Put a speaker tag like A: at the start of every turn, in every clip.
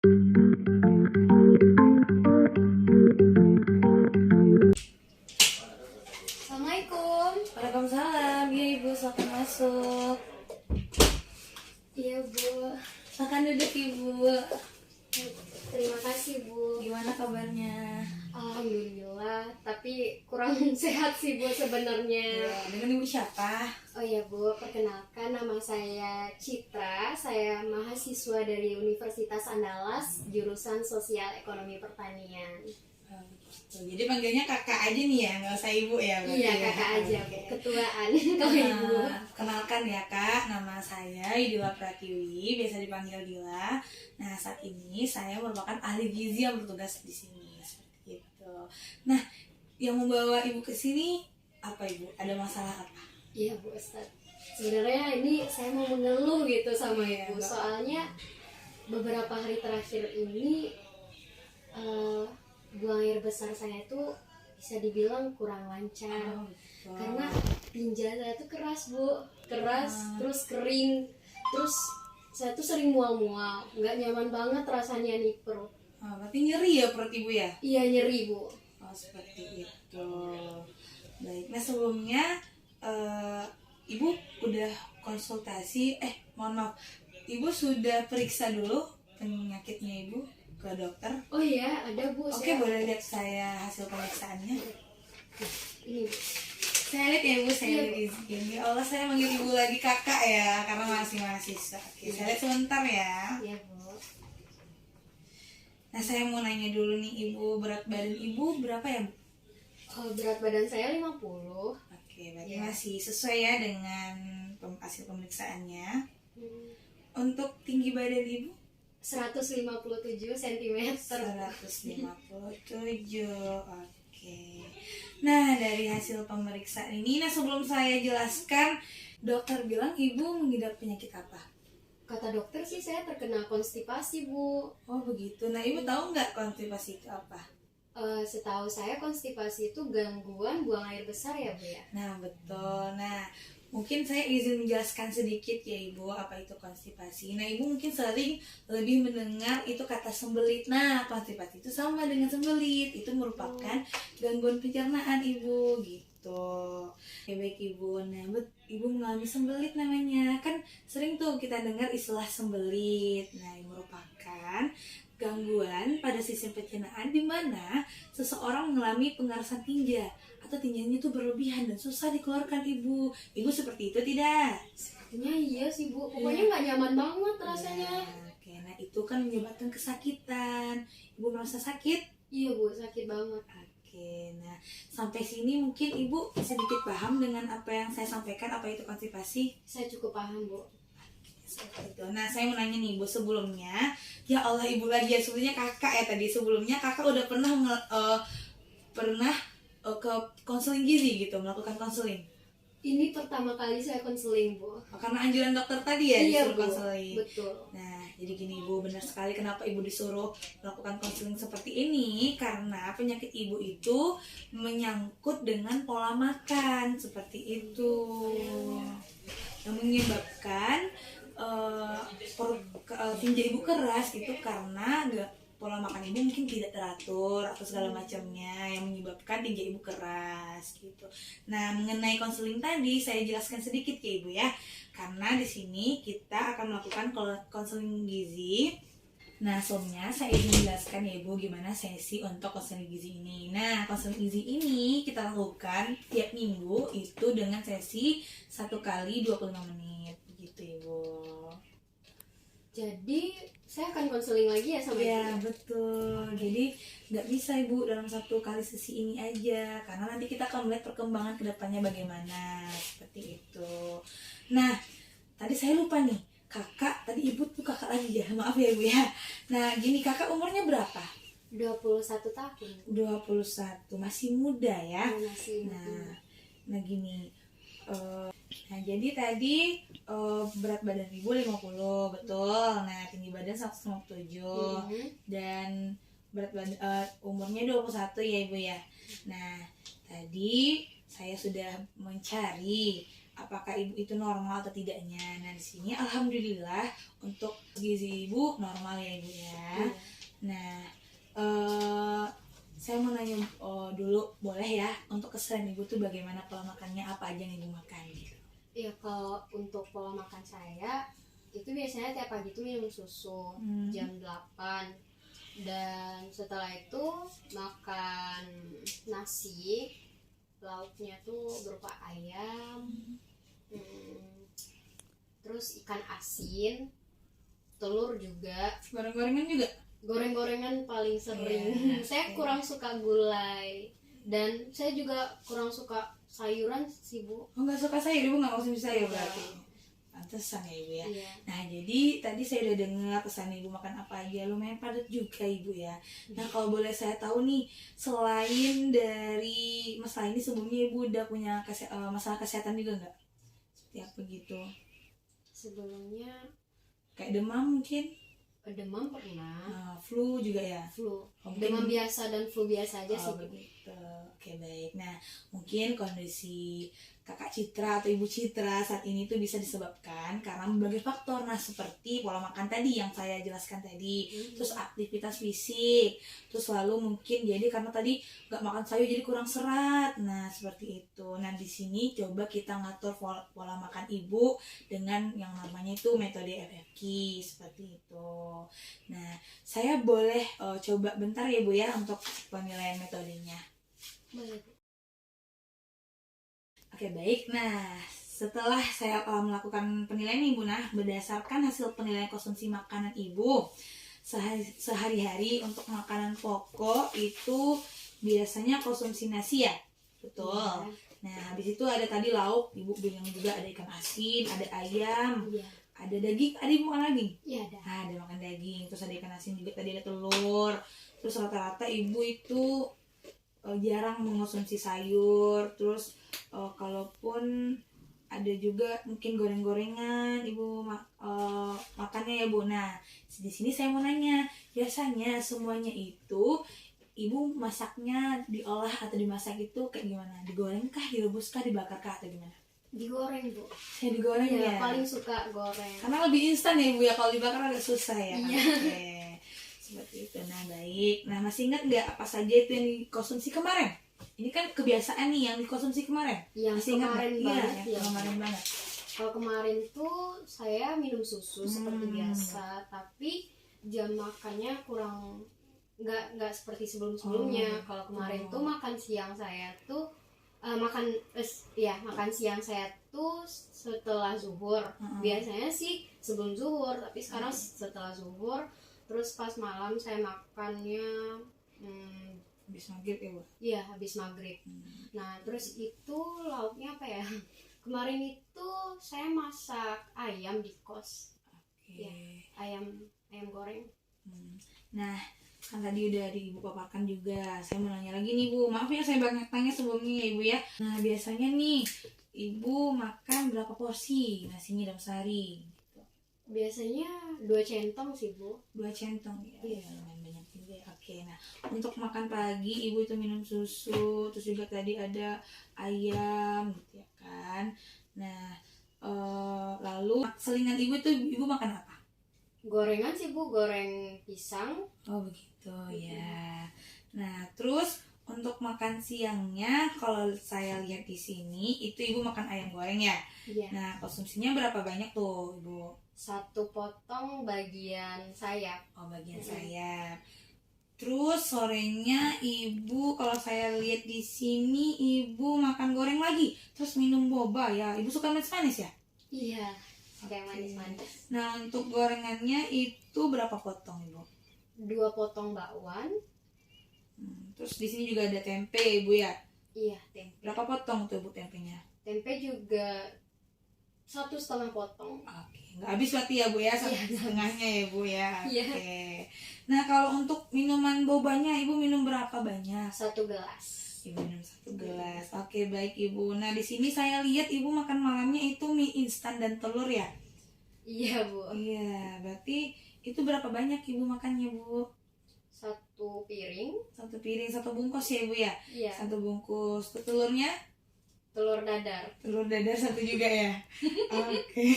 A: Assalamualaikum.
B: Waalaikumsalam. Ya Ibu, silakan masuk.
A: Iya Bu,
B: Silakan duduk Ibu.
A: terima kasih Bu.
B: Gimana kabarnya?
A: Alhamdulillah, tapi kurang sehat sih Bu sebenarnya.
B: Ya, dengan Ibu siapa?
A: Oh iya Bu, perkenalkan nama saya Citra. Saya mahasiswa dari Universitas Andalas, jurusan Sosial Ekonomi Pertanian.
B: Jadi panggilnya kakak aja nih ya, nggak usah Ibu ya? Berarti
A: Iya
B: ya?
A: kakak aja,
B: Oke.
A: ketuaan kalau Ibu.
B: Kenalkan ya Kak, nama saya Idila Pratiwi, biasa dipanggil Dila. Nah, saat ini saya merupakan ahli gizi yang bertugas di sini, seperti itu. Nah, yang membawa Ibu ke sini apa Ibu? Ada masalah apa?
A: Iya Bu Ustadz. Sebenarnya ini saya mau mengeluh gitu sama
B: Iya,
A: Ibu.
B: Mbak.
A: Soalnya beberapa hari terakhir ini buang air besar saya tuh bisa dibilang kurang lancar.
B: Betul.
A: Karena tinja saya tuh keras Bu, terus kering, terus saya tuh sering mual-mual, nggak nyaman banget rasanya nih perut.
B: Berarti nyeri ya perut Ibu ya?
A: Iya nyeri Bu.
B: Oh, seperti itu. Baik, nah sebelumnya Ibu udah konsultasi, mohon maaf, Ibu sudah periksa dulu penyakitnya Ibu ke dokter?
A: Oh iya ada Bu.
B: Oke, boleh lihat saya hasil pemeriksaannya?
A: Ini Bu.
B: Saya lihat ya Ibu, saya
A: Iya,
B: lihat di sini. Ya Allah, saya manggil Ibu lagi kakak ya, karena masih mahasiswa. Oke, saya lihat sebentar ya.
A: Iya Bu.
B: Nah, saya mau nanya dulu nih Ibu, berat badan Ibu berapa ya Bu?
A: Berat badan saya 50.
B: Oke, berarti
A: Ya.
B: masih sesuai ya dengan hasil pemeriksaannya.
A: Hmm.
B: Untuk tinggi badan Ibu
A: 157 cm.
B: 157. Oke. Nah, dari hasil pemeriksaan ini, nah sebelum saya jelaskan, dokter bilang Ibu mengidap penyakit apa?
A: Kata dokter sih saya terkena konstipasi Bu.
B: Oh begitu. Nah, Ibu tahu nggak konstipasi itu apa?
A: Setahu saya konstipasi itu gangguan buang air besar ya Bu ya.
B: Nah, betul. Nah, mungkin saya izin menjelaskan sedikit ya Ibu, apa itu konstipasi. Nah, Ibu mungkin sering lebih mendengar itu kata sembelit. Nah, konstipasi itu sama dengan sembelit. Itu merupakan gangguan pencernaan Ibu, gitu. Ya baik Ibu. Nah, Ibu mengalami sembelit namanya. Kan sering tuh kita dengar istilah sembelit. Nah, ini merupakan gangguan pada sistem pencernaan di mana seseorang mengalami pengerasan tinja atau tinjanya itu berlebihan dan susah dikeluarkan Ibu. Ibu seperti itu tidak?
A: Sepertinya iya sih Bu. Pokoknya nggak nyaman banget rasanya.
B: Ya, oke, nah itu kan menyebabkan kesakitan. Ibu merasa sakit?
A: Iya Bu, sakit banget.
B: Oke, nah sampai sini mungkin Ibu sedikit paham dengan apa yang saya sampaikan, apa itu konstipasi?
A: Saya cukup paham Bu.
B: Seperti itu. Nah, saya mau nanya nih Ibu, sebelumnya, ya Allah Ibu lagi ya, sebelumnya kakak ya tadi, sebelumnya kakak udah pernah ke konseling gizi gitu, melakukan konseling.
A: Ini pertama kali saya konseling Bu.
B: Karena anjuran dokter tadi ya
A: Iya
B: disuruh
A: Bu,
B: konseling.
A: betul.
B: Nah, jadi gini Ibu, benar sekali kenapa Ibu disuruh melakukan konseling seperti ini, karena penyakit Ibu itu menyangkut dengan pola makan seperti itu. Yang menyebabkan tinja Ibu keras itu karena pola makan Ibu mungkin tidak teratur atau segala macamnya yang menyebabkan tinja Ibu keras gitu. Nah, mengenai konseling tadi saya jelaskan sedikit ya Ibu ya. Karena di sini kita akan melakukan konseling gizi. Nah, sebelumnya saya ingin menjelaskan ya Ibu gimana sesi untuk konseling gizi ini. Nah, konseling gizi ini kita lakukan tiap minggu itu dengan sesi 1 kali 25 menit begitu Ibu.
A: Jadi saya akan konseling lagi ya sama
B: Ya
A: Ibu.
B: betul. Jadi nggak bisa Ibu dalam 1 kali sesi ini aja, karena nanti kita akan melihat perkembangan kedepannya bagaimana seperti itu. Nah, tadi saya lupa nih, kakak tadi Ibu tuh kakak lagi ya, maaf ya Ibu ya. Nah gini, kakak umurnya berapa?
A: 21 tahun.
B: 21, masih muda ya.
A: Masih
B: Nah gini, nah jadi tadi berat badan Ibu 50, betul. Nah tinggi badan 157 dan berat badan umurnya 21 ya Ibu ya. Nah tadi saya sudah mencari apakah ibu itu normal atau tidaknya. Nah di sini alhamdulillah untuk gizi ibu normal ya ibu ya.
A: Iya.
B: Nah saya mau nanya dulu boleh ya, untuk keseharian ibu tuh bagaimana pola makannya, apa aja yang ibu makan gitu.
A: Ya kalau untuk pola makan saya itu biasanya tiap pagi tuh minum susu jam 8, dan setelah itu makan nasi, lauknya tuh berupa ayam, terus ikan asin, telur juga,
B: Goreng-gorengan juga?
A: goreng-gorengan paling sering.
B: Iya,
A: Saya
B: iya.
A: kurang suka gulai, dan saya juga kurang suka sayuran sih Bu.
B: Oh nggak suka sayur, ibu nggak konsumsi sayur
A: Iya.
B: berarti. Pantesan ya ibu ya.
A: Iya.
B: Nah jadi tadi saya udah dengar pesan ibu makan apa aja, lumayan padat juga ibu ya. Nah kalau boleh saya tahu nih, selain dari masalah ini sebelumnya ibu udah punya masalah kesehatan juga nggak? Seperti apa gitu?
A: Sebelumnya
B: Kayak demam mungkin?
A: demam pernah,
B: Flu juga ya?
A: flu,
B: Oh, mungkin-
A: demam biasa dan flu biasa aja sih
B: Oh
A: Bu.
B: begitu. Oke baik. Nah mungkin kondisi kakak Citra atau ibu Citra saat ini tuh bisa disebabkan karena berbagai faktor. Nah seperti pola makan tadi yang saya jelaskan tadi, terus aktivitas fisik, terus lalu mungkin jadi karena tadi nggak makan sayur jadi kurang serat. Nah seperti itu. Nah di sini coba kita ngatur pola makan ibu dengan yang namanya itu metode FFQ seperti itu. Nah saya boleh coba bentar ya Bu ya untuk penilaian metodenya.
A: Boleh Bu.
B: Oke baik, nah setelah saya melakukan penilaian ibu, nah berdasarkan hasil penilaian konsumsi makanan ibu sehari-hari untuk makanan pokok itu biasanya konsumsi nasi ya, betul.
A: Iya.
B: Nah habis itu ada tadi lauk, ibu bilang juga ada ikan asin, ada ayam,
A: Iya.
B: ada daging, ada ibu makan daging?
A: Iya ada.
B: Nah, ada makan daging, terus ada ikan asin juga, tadi ada telur, terus rata-rata ibu itu jarang mengonsumsi sayur, terus kalaupun ada juga mungkin goreng-gorengan ibu makannya ya Bu. Nah di sini saya mau nanya, biasanya semuanya itu ibu masaknya diolah atau dimasak itu kayak gimana? Digoreng kah, direbus kah, dibakar kah atau gimana?
A: Digoreng Bu.
B: Saya digoreng
A: Iya,
B: ya.
A: paling suka goreng.
B: Karena lebih instan ya ibu ya, kalau dibakar agak susah ya.
A: Iya.
B: Oke. Seperti itu. Nah baik. Nah masih ingat nggak apa saja itu yang dikonsumsi kemarin? Ini kan kebiasaan nih yang dikonsumsi kemarin.
A: Yang
B: Masih ingat
A: kemarin
B: nggak?
A: banget
B: Iya,
A: ya.
B: yang kemarin banget.
A: Kalau kemarin tuh saya minum susu seperti biasa, tapi jam makannya kurang nggak seperti sebelumnya. Kalau kemarin tuh makan siang saya tuh makan siang saya tuh setelah zuhur. Biasanya sih sebelum zuhur, tapi sekarang setelah zuhur. Terus pas malam saya makannya
B: Habis maghrib ya Bu?
A: iya habis maghrib. Nah terus itu lauknya apa ya? Kemarin itu saya masak ayam di kos.
B: Oke.
A: Ya, ayam goreng.
B: Nah kan tadi udah di ibu paparkan juga. Saya mau nanya lagi nih Bu. Maaf ya saya banyak tanya sebelumnya ya Ibu ya. Nah biasanya nih ibu makan berapa porsi nasinya dalam sehari?
A: Biasanya 2 centong sih Bu.
B: 2 centong ya, ya lumayan banyak juga ya. Oke, nah untuk makan pagi ibu itu minum susu, terus juga tadi ada ayam gitu ya kan. Nah lalu selingan ibu itu ibu makan apa?
A: Gorengan sih Bu, goreng pisang.
B: Oh begitu ya. Nah terus untuk makan siangnya kalau saya lihat di sini itu ibu makan ayam goreng ya.
A: Iya.
B: Nah konsumsinya berapa banyak tuh ibu?
A: 1 potong bagian sayap.
B: Oh bagian sayap. Terus sorenya ibu kalau saya lihat di sini ibu makan goreng lagi, terus minum boba ya. Ibu suka manis-manis ya?
A: Iya. Kayak manis-manis.
B: Nah untuk gorengannya itu berapa potong ibu?
A: 2 potong bakwan.
B: Terus di sini juga ada tempe ibu ya?
A: Iya, tempe.
B: Berapa potong tuh ibu tempenya?
A: Tempe juga 1,5 potong.
B: Oke, nggak habis berarti ya Bu ya, setengahnya ya Bu ya.
A: Iya.
B: Oke. Nah kalau untuk minuman bobanya ibu minum berapa banyak?
A: 1 gelas.
B: Ibu minum 1 gelas. Oke baik ibu. Nah di sini saya lihat ibu makan malamnya itu mie instan dan telur ya?
A: Iya Bu.
B: Iya, berarti itu berapa banyak ibu makannya Bu?
A: 1 piring.
B: 1 piring, 1 bungkus ya ibu ya?
A: Iya.
B: 1 bungkus. Terus telurnya?
A: telur dadar.
B: Telur dadar 1 juga ya. Oke.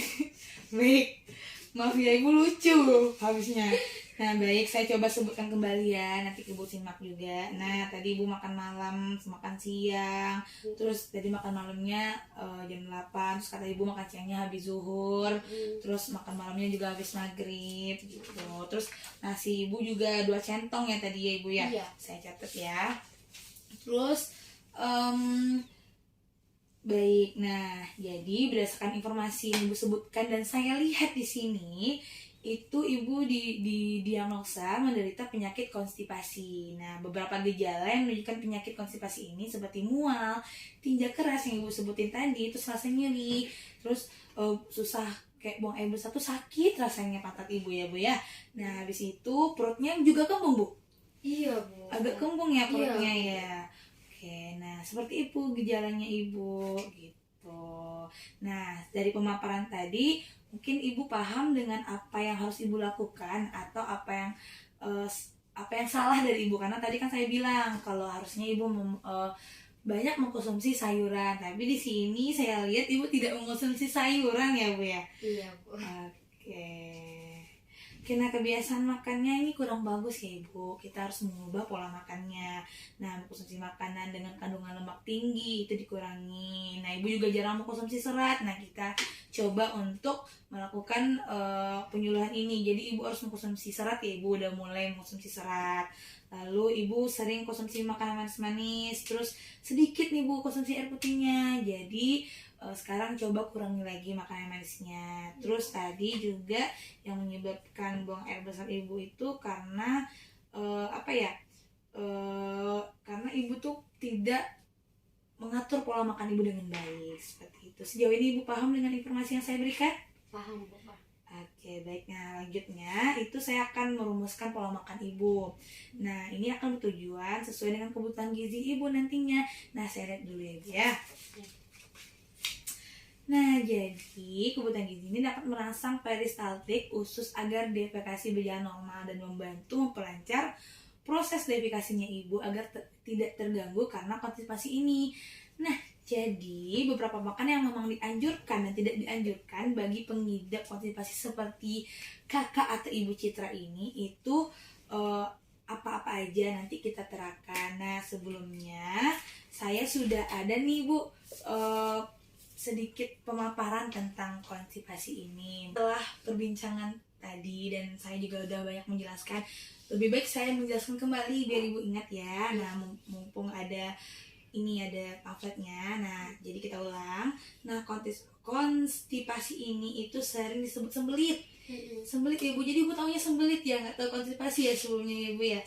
B: Baik. Maaf ya Ibu, lucu habisnya. Nah baik, saya coba sebutkan kembali ya, nanti Ibu simak juga. Nah tadi Ibu makan malam, makan siang, terus tadi makan malamnya jam 8, terus kata Ibu makan siangnya habis zuhur, terus makan malamnya juga habis maghrib gitu. Terus nasi Ibu juga 2 centong ya tadi ya Ibu ya.
A: Iya.
B: Saya catat ya. Terus baik, nah jadi berdasarkan informasi yang Ibu sebutkan dan saya lihat di sini itu Ibu di diagnosa menderita penyakit konstipasi. Nah, beberapa gejala yang menunjukkan penyakit konstipasi ini seperti mual, tinja keras yang Ibu sebutin tadi, terus rasa nyeri, terus susah kayak buang air besar tuh sakit rasanya pantat Ibu ya Bu ya. Nah, habis itu perutnya juga kembung Bu.
A: Iya Bu.
B: Agak kembung ya perutnya
A: iya.
B: ya. Oke, nah seperti itu gejalanya Ibu gitu. Nah, dari pemaparan tadi mungkin Ibu paham dengan apa yang harus Ibu lakukan atau apa yang salah dari Ibu, karena tadi kan saya bilang kalau harusnya Ibu banyak mengkonsumsi sayuran, tapi di sini saya lihat Ibu tidak mengkonsumsi sayuran ya Bu ya.
A: Iya Bu.
B: Oke. Karena kebiasaan makannya ini kurang bagus ya Ibu. Kita harus mengubah pola makannya. Nah, mengkonsumsi makanan dengan kandungan lemak tinggi itu dikurangi. Nah, Ibu juga jarang mengkonsumsi serat. Nah, kita coba untuk melakukan penyuluhan ini. Jadi Ibu harus mengkonsumsi serat ya Ibu. Udah mulai mengkonsumsi serat. Lalu Ibu sering konsumsi makanan manis-manis. Terus sedikit nih Bu konsumsi air putihnya. Jadi sekarang coba kurangi lagi makanan manisnya. Terus tadi juga yang menyebabkan buang air besar Ibu itu karena karena Ibu tuh tidak mengatur pola makan Ibu dengan baik, seperti itu. Sejauh ini Ibu paham dengan informasi yang saya berikan?
A: Paham Bu.
B: Oke, baik. Nah, lanjutnya itu saya akan merumuskan pola makan Ibu. Nah, ini akan bertujuan sesuai dengan kebutuhan gizi Ibu nantinya. Nah, saya lihat dulu ya Bu ya. Nah, jadi kebutuhan gizi ini dapat merangsang peristaltik usus agar defekasi berjalan normal dan membantu memperlancar proses defekasinya Ibu agar tidak terganggu karena konstipasi ini. Nah, jadi beberapa makanan yang memang dianjurkan dan tidak dianjurkan bagi pengidap konstipasi seperti Kakak atau Ibu Citra ini itu apa-apa aja nanti kita terangkan. Nah, sebelumnya saya sudah ada nih Bu sedikit pemaparan tentang konstipasi ini. Setelah perbincangan tadi dan saya juga udah banyak menjelaskan, lebih baik saya menjelaskan kembali biar Ibu ingat ya. Nah, mumpung ada pamfletnya. Nah, jadi kita ulang. Nah, konstipasi ini itu sering disebut sembelit. Sembelit Ibu, jadi Ibu taunya sembelit ya, nggak tahu konstipasi ya sebelumnya Ibu ya.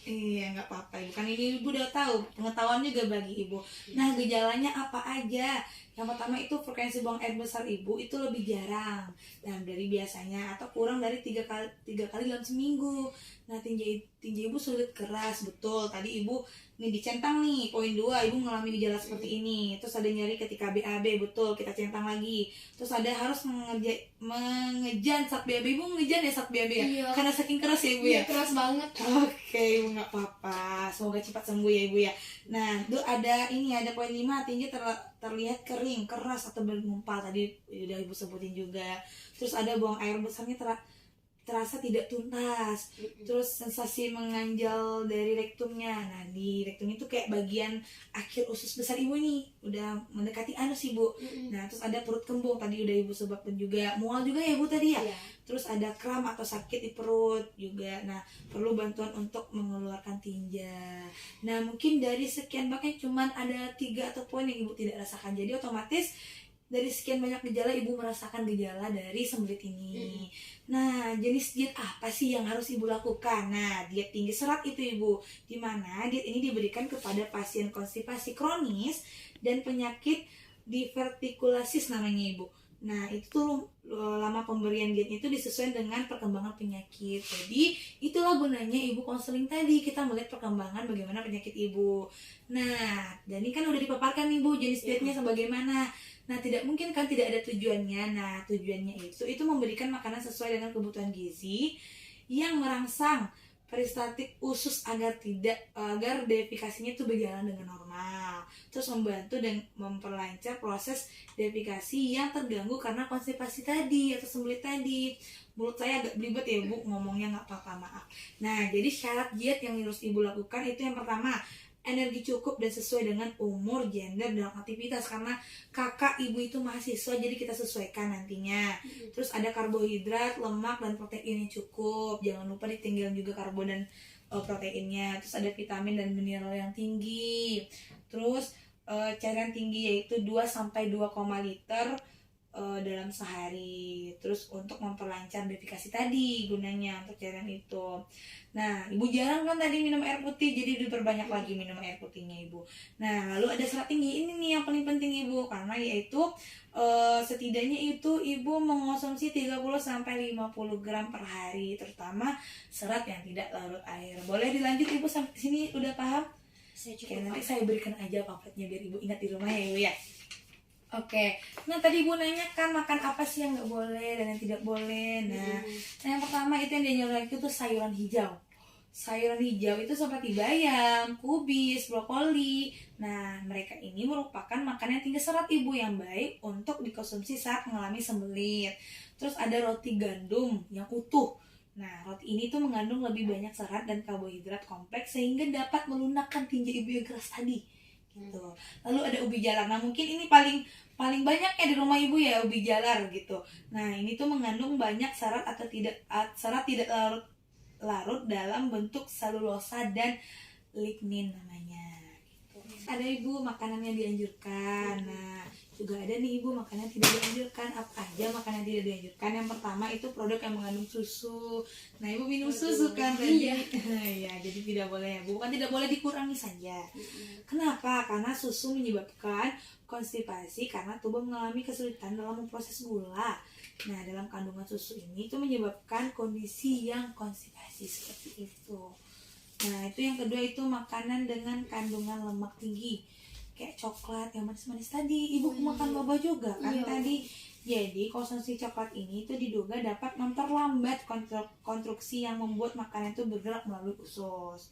B: Iya, nggak apa-apa Ibu, kan ini Ibu udah tahu, pengetahuan juga bagi Ibu. Nah, gejalanya apa aja? Yang pertama itu frekuensi buang air besar Ibu itu lebih jarang, nah dari biasanya atau kurang dari 3 kali dalam seminggu. Nah, tinja Ibu sulit keras, betul. Tadi Ibu nih dicentang nih, poin 2 Ibu mengalami gejala seperti ini. Terus ada nyeri ketika BAB, betul, kita centang lagi. Terus ada harus mengejan saat BAB. Ibu mengejan ya saat BAB ya?
A: Iya.
B: Karena saking keras ya Ibu ya?
A: Iya, keras banget.
B: Oke Ibu, nggak apa-apa, semoga cepat sembuh ya Ibu ya. Nah, itu ada poin 5, tinja terlihat kering, keras atau bergumpal, tadi udah Ibu sebutin juga. Terus ada buang air besarnya terasa tidak tuntas. Terus sensasi menganjal dari rektumnya. Nah, di rektum itu kayak bagian akhir usus besar Ibu nih, udah mendekati anus Ibu. Nah, terus ada perut kembung, tadi udah Ibu sebutkan juga. Mual juga ya Bu tadi ya?
A: Iya.
B: Terus ada kram atau sakit di perut juga. Nah, perlu bantuan untuk mengeluarkan tinja. Nah, mungkin dari sekian banyak cuman ada 3 atau poin yang Ibu tidak rasakan. Jadi otomatis dari sekian banyak gejala Ibu merasakan gejala dari sembelit ini. Nah, jenis diet apa sih yang harus Ibu lakukan? Nah, diet tinggi serat itu Ibu, dimana diet ini diberikan kepada pasien konstipasi kronis dan penyakit divertikulasis namanya Ibu. Nah, itu tuh lama pemberian diet itu disesuaikan dengan perkembangan penyakit. Jadi itulah gunanya Ibu konseling tadi, kita melihat perkembangan bagaimana penyakit Ibu. Nah, dan ini kan udah dipaparkan nih Bu jenis dietnya sebagaimana. Nah, tidak mungkin kan tidak ada tujuannya. Nah, tujuannya itu memberikan makanan sesuai dengan kebutuhan gizi yang merangsang peristatik usus agar defekasinya itu berjalan dengan normal. Terus membantu dan memperlancar proses defekasi yang terganggu karena konstipasi tadi atau sembelit tadi. Menurut saya agak belibet ya Bu ngomongnya, nggak apa-apa, maaf. Nah, jadi syarat diet yang harus Ibu lakukan itu yang pertama, energi cukup dan sesuai dengan umur, gender, dan aktivitas. Karena kakak ibu itu mahasiswa, jadi kita sesuaikan nantinya. Terus ada karbohidrat, lemak, dan protein yang cukup. Jangan lupa ditinggalin juga karbo dan proteinnya. Terus ada vitamin dan mineral yang tinggi. Terus cairan tinggi yaitu 2-2,5 liter dalam sehari. Terus untuk memperlancar defekasi tadi gunanya untuk cairan itu. Nah, Ibu jarang kan tadi minum air putih, jadi diperbanyak lagi minum air putihnya Ibu. Nah, lalu ada serat tinggi, ini nih yang paling penting Ibu, karena yaitu setidaknya itu Ibu mengonsumsi 30-50 gram per hari, terutama serat yang tidak larut air. Boleh dilanjut Ibu sampai sini udah paham? Oke, nanti saya berikan aja pamfletnya biar Ibu ingat di rumah ya Ibu ya. Oke, nah tadi Ibu nanya kan makan apa sih yang nggak boleh dan yang tidak boleh. Nah, yang pertama itu yang dianjurkan itu sayuran hijau. Sayuran hijau itu seperti bayam, kubis, brokoli. Nah, mereka ini merupakan makanan yang tinggi serat Ibu yang baik untuk dikonsumsi saat mengalami sembelit. Terus ada roti gandum yang utuh. Nah, roti ini tuh mengandung lebih banyak serat dan karbohidrat kompleks sehingga dapat melunakkan tinja Ibu yang keras tadi. Gitu. Lalu ada ubi jalar. Nah, mungkin ini paling banyak ya di rumah Ibu ya, ubi jalar gitu. Nah, ini tuh mengandung banyak serat tidak larut dalam bentuk selulosa dan lignin namanya gitu. Ada Ibu makanan yang dianjurkan. Nah, juga ada nih Ibu makanan yang tidak dianjurkan. Apa aja makanan yang tidak dianjurkan? Yang pertama itu produk yang mengandung susu. Nah, Ibu minum susu kan tadi. Ya, jadi tidak boleh ya Bu. Bukan tidak boleh, dikurangi saja. Kenapa? Karena susu menyebabkan konstipasi karena tubuh mengalami kesulitan dalam memproses gula. Nah, dalam kandungan susu ini itu menyebabkan kondisi yang konstipasi seperti itu. Nah, itu yang kedua itu makanan dengan kandungan lemak tinggi. Kayak coklat yang manis-manis tadi. Ibu makan boba juga kan tadi. Jadi, konsumsi coklat ini itu diduga dapat memperlambat konstruksi yang membuat makanan itu bergerak melalui usus.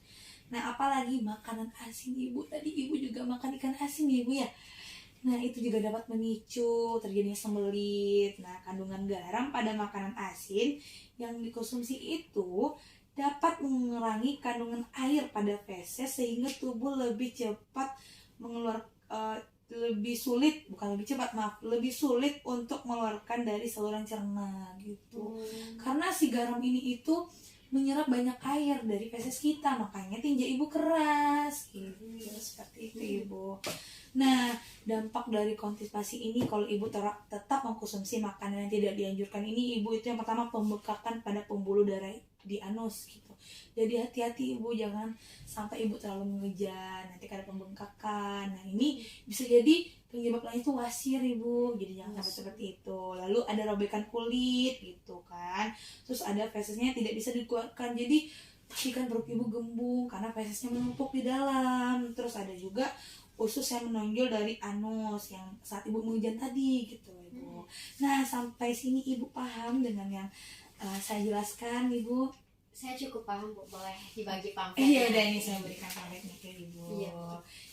B: Nah, apalagi makanan asin Ibu. Tadi Ibu juga makan ikan asin Ibu ya. Nah, itu juga dapat memicu terjadinya sembelit. Nah, kandungan garam pada makanan asin yang dikonsumsi itu dapat mengurangi kandungan air pada feses sehingga tubuh lebih cepat lebih sulit untuk mengeluarkan dari saluran cerna gitu. Karena si garam ini itu menyerap banyak air dari feses kita, makanya tinja Ibu keras gitu. Seperti itu Ibu. Nah, dampak dari konstipasi ini kalau Ibu tetap mengkonsumsi makanan yang tidak dianjurkan ini Ibu, itu yang pertama pembekakan pada pembuluh darah di anus gitu. Jadi hati-hati Ibu, jangan sampai Ibu terlalu mengejar, nanti ada pembengkakan. Nah, ini bisa jadi penyebab lain itu wasir Ibu, jadi jangan sampai seperti itu. Lalu ada robekan kulit gitu kan. Terus ada fesesnya tidak bisa dikeluarkan, jadi pastikan perut Ibu gembung karena fesesnya menumpuk di dalam. Terus ada juga usus yang menonjol dari anus yang saat Ibu mengujan tadi gitu Ibu. Nah, sampai sini Ibu paham dengan yang saya jelaskan Ibu?
A: Saya cukup paham Bu, boleh dibagi pamflet.
B: Iya, udah ini saya berikan pamfletnya ke Ibu.
A: Iya.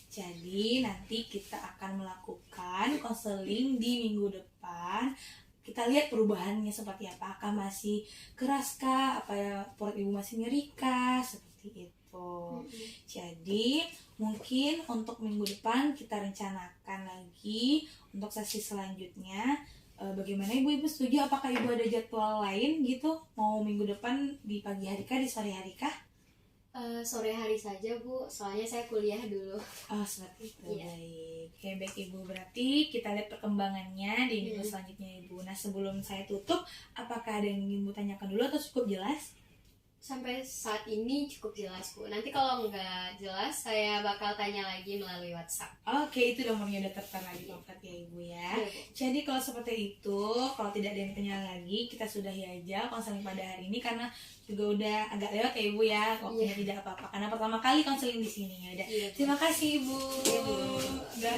B: Jadi nanti kita akan melakukan konseling di minggu depan. Kita lihat perubahannya seperti apa. Apakah masih keras kah? Apa ya, perut Ibu masih nyeri kah? Seperti itu. Jadi mungkin untuk minggu depan kita rencanakan lagi untuk sesi selanjutnya. Bagaimana Ibu setuju? Apakah Ibu ada jadwal lain gitu? Mau minggu depan di pagi hari kah, di sore hari kah?
A: Sore hari saja Bu, soalnya saya kuliah dulu.
B: Oh, seperti itu.
A: Iya.
B: Baik. Oke, baik Ibu. Berarti kita lihat perkembangannya di minggu selanjutnya Ibu. Nah, sebelum saya tutup, apakah ada yang ingin Ibu tanyakan dulu atau cukup jelas?
A: Sampai saat ini cukup jelas Bu. Nanti kalau nggak jelas saya bakal tanya lagi melalui WhatsApp.
B: Oke, itu nomornya udah tertera di pamflet ya Ibu ya.
A: Iya, Bu.
B: Jadi kalau seperti itu, kalau tidak ada yang tanya lagi, kita sudahi aja konseling pada hari ini karena juga udah agak lewat ya Ibu ya. Waktunya tidak apa-apa karena pertama kali konseling di sini ya udah.
A: Iya, Bu.
B: Terima kasih Ibu.
A: Iya, Bu.
B: Udah.